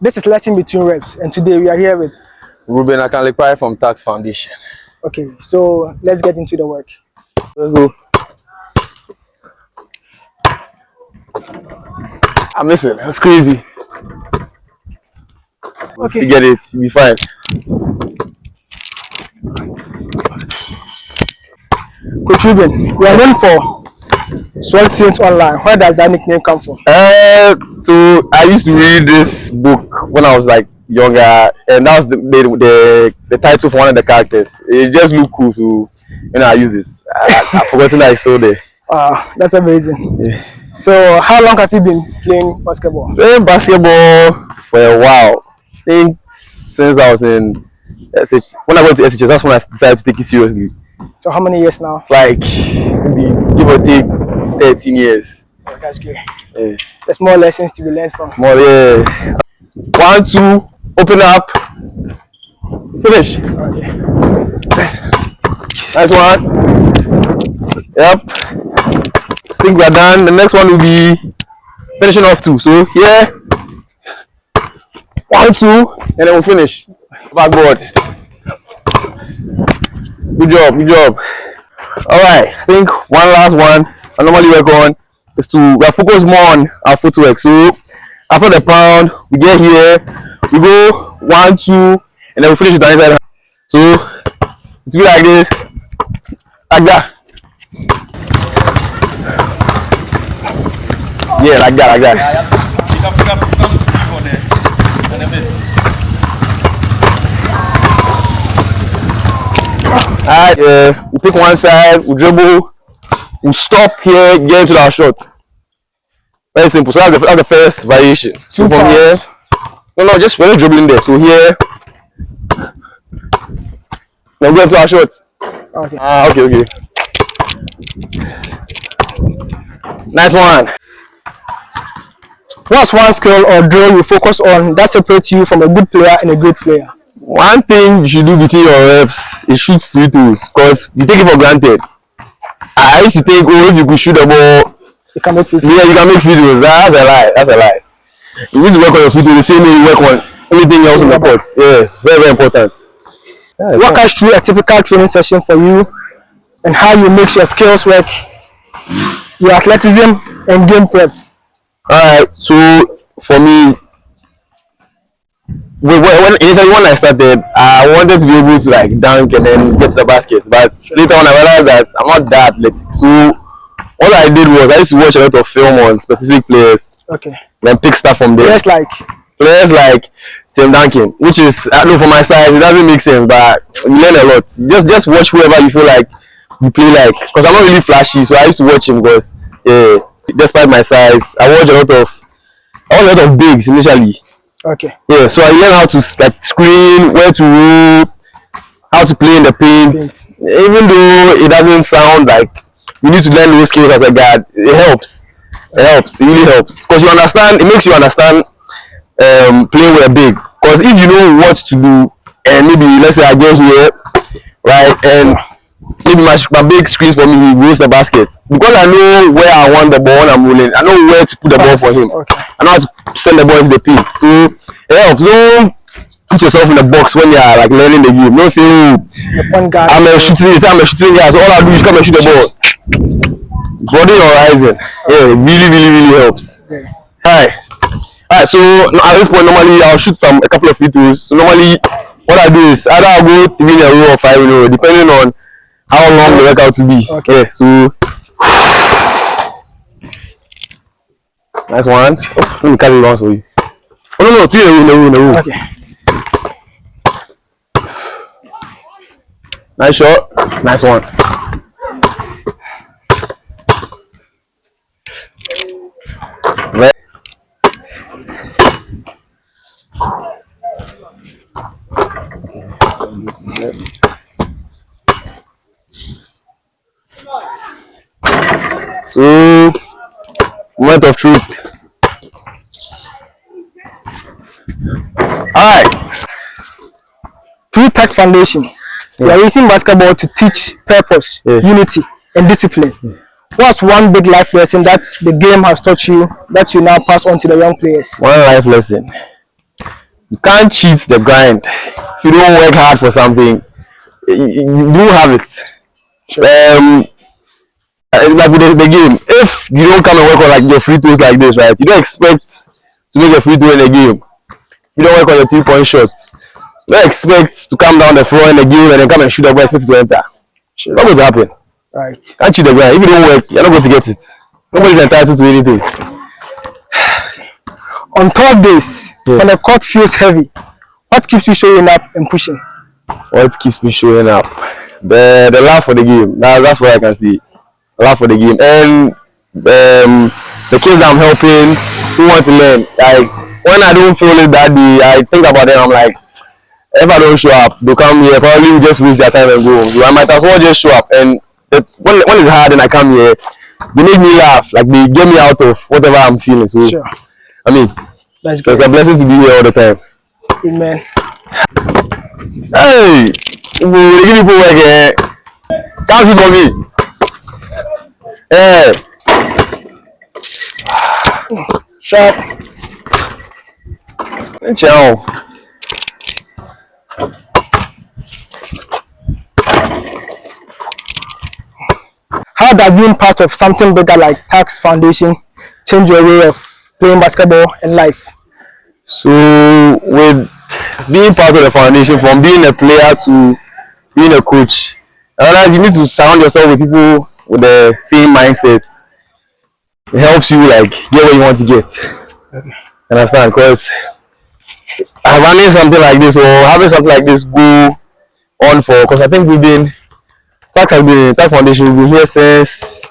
This is Lesson Between Reps, and today we are here with REUBEN AKANLIG-PARE from Tusk Foundation. Okay, so let's get into the work. Let's go. I miss it. That's crazy. Okay. You get it. You'll be fine. Coach Ruben, we are known for Swell Students Online. Where does that nickname come from? So I used to read this book when I was like younger, and that was the title for one of the characters. It just looked cool, so I use this. I've forgotten that it's still there. That's amazing. Yeah. So how long have you been playing basketball? Playing basketball for a while. I think since I was in SH. When I went to SHS, that's when I decided to take it seriously. So how many years now? Like maybe give or take 13 years. Oh, that's good. Yeah. There's more lessons to be learned from. Small, yeah. 1, 2, open up, finish. Okay. Nice one. Yep. I think we're done. The next one will be finishing off 2. So here, 1, 2, and then we'll finish. Backboard. Good job, good job. Alright, I think one last one I normally work on is we are focused more on our footwork. So after the pound, we get here, we go 1, 2, and then we finish with the inside hand. So it's be like this, like that. Yeah, like that, like that. Alright, we pick one side, we dribble, we stop here, get into our shot. Very simple. So that's the first variation. So from here, no, just we're not dribbling there. So here, now go into our shot. Okay. Okay. Nice one. What's one skill or drill you focus on that separates you from a good player and a great player? One thing you should do between your reps is shoot free throws, because you take it for granted. I used to think, if you could shoot the ball, you can make free throws. Yeah, you can make free throws. That's a lie. That's a lie. You need to work on your free throws the same way you work on anything else in the court. Yes, very, very important. Yeah, walk us through a typical training session for you and how you make your skills work, your athleticism, and game prep. Alright, so for me, when I started, I wanted to be able to like dunk and then get to the basket. But later on, I realized that I'm not that athletic. So all I did was I used to watch a lot of film on specific players. Okay. Then pick stuff from there. Players like Tim Duncan, which is, I don't know, for my size, it doesn't make sense, but you learn a lot. Just watch whoever you feel like you play like. Because I'm not really flashy, so I used to watch him because, despite my size, I watch a lot of bigs initially. Okay. Yeah, so I learned how to like screen, where to roll, how to play in the paint. Even though it doesn't sound like you need to learn those skills as a guard, it helps. It really helps. Because you understand, it makes you understand playing with a big. Because if you know what to do, and maybe let's say I go here, right, and maybe my big screens for me, he goes the basket. Because I know where I want the ball when I'm rolling, I know where to put the ball for him. Okay. I know how to send the ball into the paint. So it helps. Don't put yourself in the box when you're like learning the game. Don't say, I'm a shooting guy, so all I do is come and shoot the ball. Body horizon. Yeah, it really helps. Yeah. Alright, so at this point normally I'll shoot a couple of free throws. So normally what I do is either I'll go 3 in a row or 5 in a row, depending on how long the workout to be. Okay. Yeah, so nice one. Let me carry it on for you. Oh no, 3 in a row. Okay. Nice shot. Nice one. Right. So, moment of truth. Alright. Through Tusk Foundation, we are using basketball to teach purpose, unity, and discipline. What's one big life lesson that the game has taught you that you now pass on to the young players? One life lesson. You can't cheat the grind. If you don't work hard for something, you don't have it. Sure. Like with the game, if you don't come and work on like your free throws like this, right? You don't expect to make a free throw in the game. You don't work on your 3-point shots. You don't expect to come down the floor in the game and then come and shoot the ball expect it to enter. Sure. Not going to happen. Right. Can't cheat the grind. If you don't work, you're not going to get it. Nobody's entitled to anything. On tough days, when the court feels heavy, what keeps you showing up and pushing? What keeps me showing up? The love for the game. That's what I can see. Love for the game. And the kids that I'm helping who want to learn. Like when I don't feel it that day, I think about them. I'm like, if I don't show up, they'll come here, probably just waste their time and go home. So I might as well just show up. And when it's hard and I come here, they make me laugh. Like they get me out of whatever I'm feeling. So Sure. I mean, That's so it's a blessing to be here all the time. Amen. Hey, we give people work here. Thank you for me. Hey. Sharp. Ciao. How does being part of something bigger like Tusk Foundation change your way of playing basketball and life? So with being part of the foundation, from being a player to being a coach, you need to surround yourself with people with the same mindset. It helps you like get where you want to get. Understand? Because running something like this or having something like this go on for, because I think Tusk Foundation, we've been here since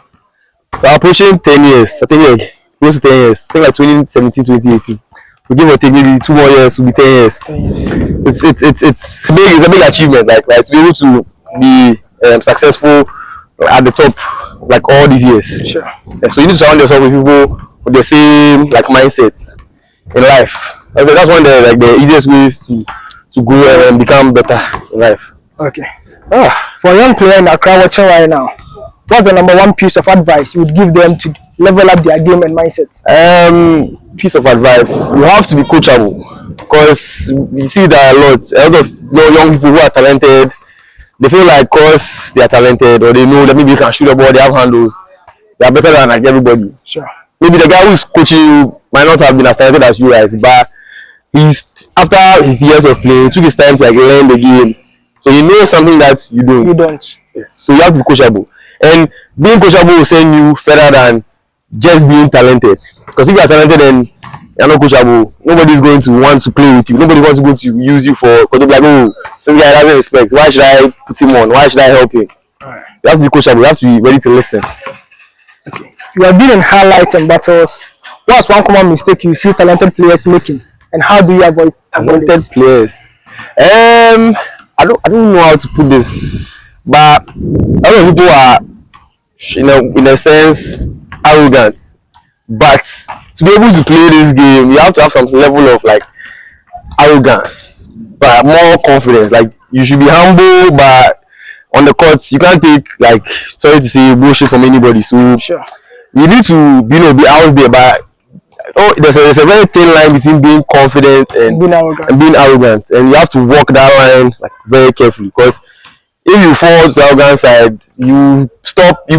we're approaching 10 years. I think like close to 10 years. I think like 2017, 2018. We give or take maybe 2 more years, will be 10 years. It's a big achievement, like right, to be able to be successful at the top like all these years. Sure. So you need to surround yourself with people with the same like mindset in life. That's one of the easiest ways to grow and become better in life. Okay. For a young player in Accra watching right now, what's the #1 piece of advice you would give them to level up their game and mindset? Piece of advice: you have to be coachable, because you see that a lot of young people who are talented, they feel like because they are talented or they know that maybe you can shoot the ball, they have handles, they are better than like everybody. Sure. Maybe the guy who's coaching you might not have been as talented as you, right? But after his years of playing, he took his time to like learn the game, so he knows something that you don't. You don't. Yes. So you have to be coachable, and being coachable will send you further than just being talented. Because if you are talented and you're not coachable, nobody's going to want to play with you. Nobody wants to go to use you for, because they'll be like, oh, this guy doesn't respect. Why should I put him on? Why should I help him? Right. You have to be coachable. You have to be ready to listen. Okay. You have been in highlights and battles. What's one common mistake you see talented players making, and how do you avoid Talented players? I don't know how to put this, but a lot of people are, in a sense, arrogant. But to be able to play this game, you have to have some level of like arrogance, but more confidence. Like you should be humble, but on the court you can't take like, sorry to say, bullshit from anybody. So Sure. you need to be out there, but there's a very thin line between being confident and being arrogant, and you have to walk that line like very carefully, because if you fall to the arrogant side, you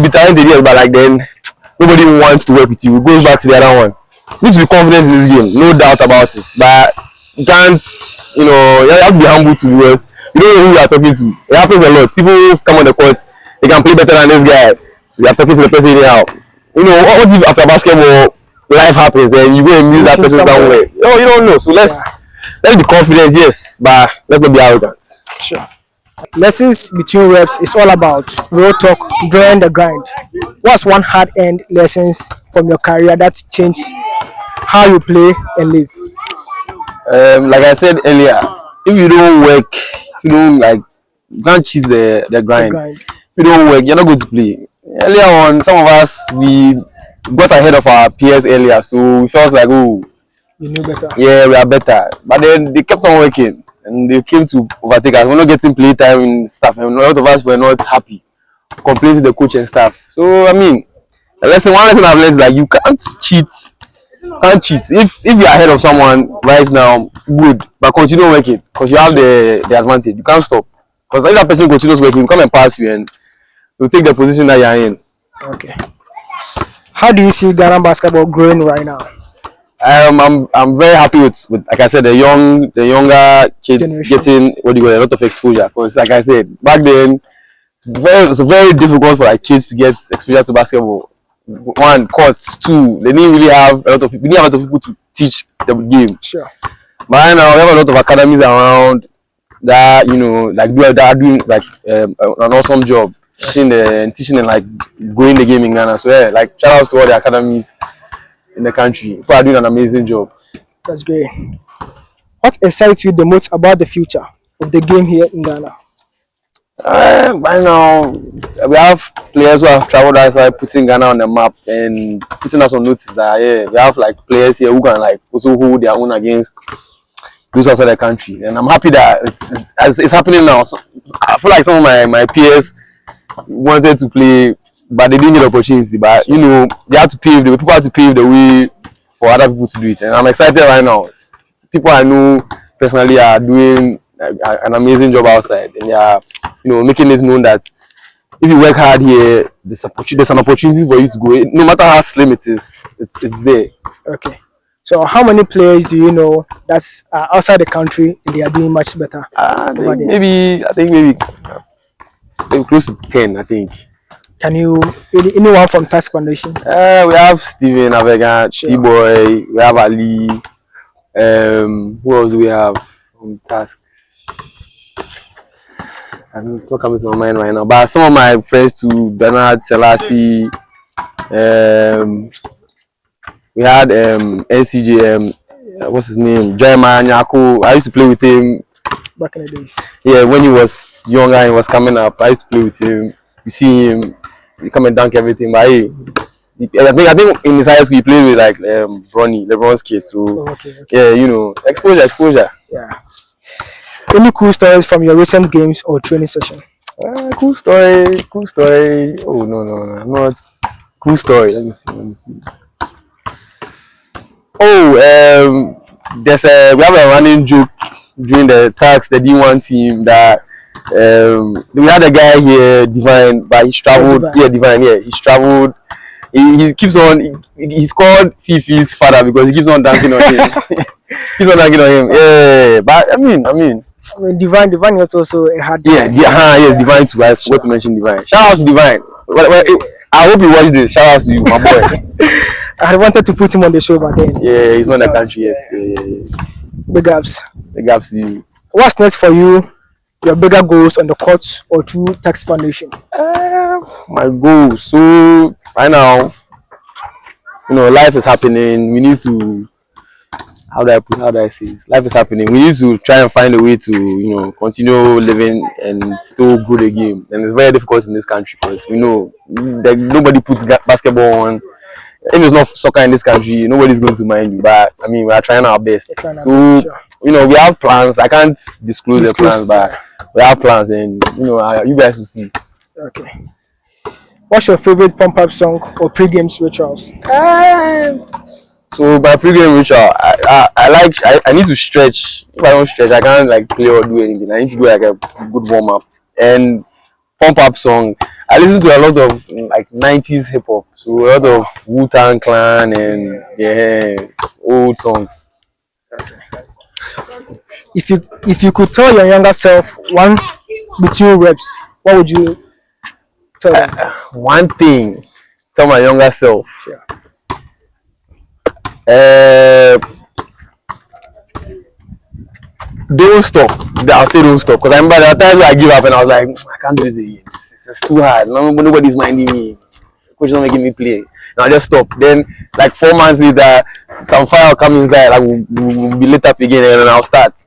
be talented, yes, but like then nobody wants to work with you. It goes back to the other one. You need to be confident in this game, no doubt about it, but you can't, you have to be humble to do it. You don't know who you are talking to. It happens a lot. People come on the court, they can play better than this guy. You are talking to the person anyhow. What if after basketball life happens and you go and meet that person somewhere? No, you don't know. So let's be confident, yes, but let's not be arrogant. Sure. Lessons between reps is all about real talk, drawing the grind. What's one hard-earned lessons from your career that changed how you play and live? Like I said earlier, if you don't work, you can't cheat the grind. If you don't work, you're not going to play. Earlier on, some of us, we got ahead of our peers earlier, so we felt like, oh, you knew better. Yeah, we are better. But then they kept on working, and they came to overtake us. We're not getting play time and stuff, and a lot of us were not happy, complaining to the coach and stuff. So I mean, one lesson I've learned is that you can't cheat Can't cheat. If you're ahead of someone right now, good, but continue working because you have the advantage. You can't stop because if that person continues working, you come and pass you and you take the position that you're in. Okay. How do you see Ghana basketball growing right now? I'm very happy with like I said the younger kids getting what do you call a lot of exposure because like I said back then it's very difficult for like kids to get exposure to basketball. One, courts, two, they didn't really have a lot of people. We didn't have a lot of people to teach the game. Sure. But right now we have a lot of academies around that like that are doing like an awesome job teaching and like growing the game in Ghana. So yeah, like shout out to all the academies in the country. People are doing an amazing job. That's great. What excites you the most about the future of the game here in Ghana? Right now, we have players who have traveled outside, putting Ghana on the map and putting us on notice that yeah, we have like players here who can like also hold their own against those outside the country. And I'm happy that it's happening now. So, I feel like some of my peers wanted to play, but they didn't get the opportunity. But they have to pave the way. People have to pave the way for other people to do it. And I'm excited right now. People I know personally are doing an amazing job outside, and they are making it known that if you work hard here, there's an opportunity for you to go. No matter how slim it is, it's there. Okay. So how many players do you know that's outside the country and they are doing much better? I think maybe close to 10. I think. Can you anyone from Tusk Foundation? We have Steven Avega, Sure. T-Boy, we have Ali. Who else do we have from Tusk? It's not coming to my mind right now. But some of my friends too, Bernard, Selassie, we had NCJM, what's his name? Jeremiah Nyako. I used to play with him back in the days. Yeah, when he was younger and he was coming up, I used to play with him. You see him, he come and dunk everything. But hey, I think in his high school he played with like Bronny, LeBron's kid. So okay. Yeah, exposure. Yeah. Any cool stories from your recent games or training session? Cool story. Oh no, not cool story. Let me see. Oh, we have a running joke during the the D1 team that we had a guy here, Divine, but he's traveled. Yeah, Divine. Yeah, he's traveled. He keeps on. He's called Fifi's father because he keeps on dunking on him. Keeps on dunking on him. Yeah, but I mean, Divine is also a hard. Yes, Divine too. I forgot to mention Divine. Shout out to Divine. I hope you watch this. Shout out to you, my boy. I wanted to put him on the show, but then yeah, he's not in the country. Yes, yeah. Big ups. Big ups to you. What's next for you? Your bigger goals on the court or through Tusk Foundation? My goals. So right now, life is happening. We need to. How do I say this? Life is happening. We need to try and find a way to, continue living and still grow the game. And it's very difficult in this country because we know that nobody puts basketball on. If it's not soccer in this country, nobody's going to mind you. But I mean, we are trying our best. We have plans. I can't disclose the plans, but we have plans, and you guys will see. Okay. What's your favorite pump-up song or pre-game rituals? So my pre-game ritual, I need to stretch. If I don't stretch, I can't like play or do anything. I need to do like a good warm up and pump-up song. I listen to a lot of like 90s hip hop, so a lot of Wu-Tang Clan and old songs. Okay. If you could tell your younger self one between reps, what would you tell them? One thing, tell my younger self. Sure. Don't stop. I'll say don't stop because I remember there are times where I give up and I was like, I can't do this again. It's too hard. Nobody's minding me. Coach not making me play. And I just stop. Then like 4 months later, some fire will come inside. Like we'll be lit up again and then I'll start.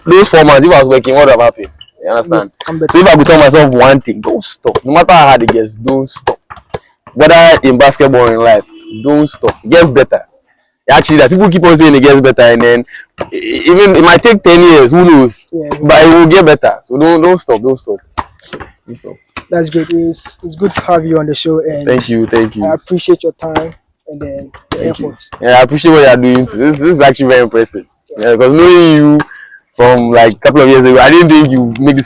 Those 4 months, if I was working, what would have happened? You understand? So if I could tell myself one thing, don't stop. No matter how hard it gets, don't stop. Whether in basketball or in life, don't stop. It gets better. Actually, that people keep on saying it gets better, and then even it might take 10 years, who knows? Yeah. But it will get better. So don't stop. That's great. It's good to have you on the show, and thank you. I appreciate your time and then the Thank you. effort. Yeah, I appreciate what you are doing too. This is actually very impressive. Yeah, because knowing you from like a couple of years ago, I didn't think you make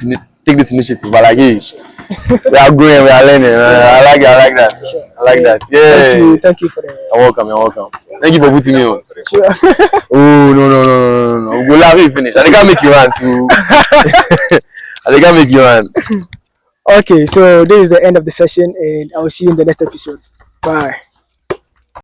take this initiative. But like, hey, we are growing, we are learning. I like it. I like that. I like Yeah. that. Yeah. Thank you for You're the. welcome. You're welcome. Thank you for putting me on. Sure. Oh no. We'll laugh if you finish. I think I'll make you run too. I think I'll make you run. Okay, so this is the end of the session, and I will see you in the next episode. Bye.